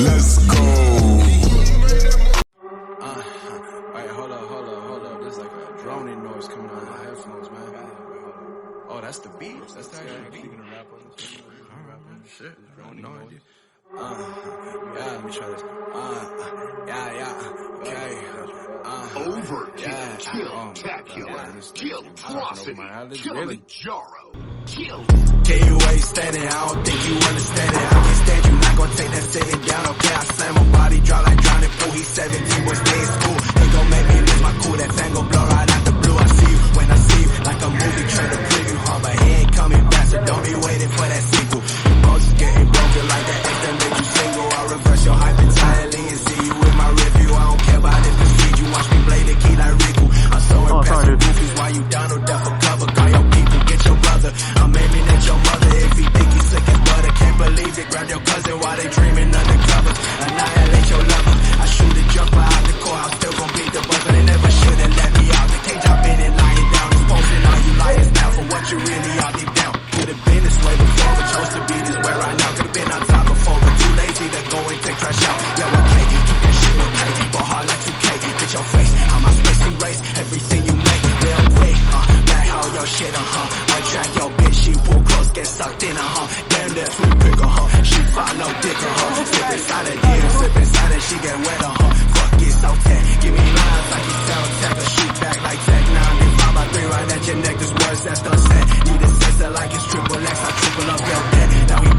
Let's go. Wait, hold up. There's like a droning noise coming out of my headphones, man. Oh, that's the beat? That's the actual beat? Alright, shit. No idea. Yeah, let me try this. Okay. Overkill, kill, atrocity, Kilimanjaro, kill. Can you ain't standing? I don't think you understand it. I can't stand you, not gonna take that sitting down. Okay, I slam my body, drop like drowning fool. He's 17, boy, stay in school. Ain't gon' make me lose my cool. That fan gon' blow right out the blue. I see you when I see you, like a movie trailer preview. But he ain't coming back, so don't be waiting for that sequel. Emotions getting broken like that X that made you single. I'll reverse your hype entirely and see you in my review. I don't care about if it's feed you. Watch me play the key like Riku. I'm so impressed with goofies. Why you Donald Duck for cover? Call your people, get your brother. I'm aiming at your mother if he think he's sick as butter. Can't believe it. Grab your cousin while they dreaming undercover. Annihilate your lover. I shoot a jumper out the core. I'm still gon' beat the buzzer. They never should've let me out the cage. I've been in lying down. Exposing all you liars now for what you really are deep down. Could've been this way before, but chose to be this way right now. Could've been on top before, but too lazy to go and take trash out. Yeah, okay, keep that shit okay. Ball hard like 2K. Get your face. I'm my space erase everything you make. Real quick, back how your shit, One track your bitch, she pull close, get sucked in, Damn, that's we pick she follow dick, Slip inside a deal, slip inside it, she get wet, Fuck it, so tech. Give me lines like you sound tech, or shoot back like tech. Now I'm 5 by 3 right at your neck. This words that's done set. Need a sensor like it's triple X. I triple up your debt. Now we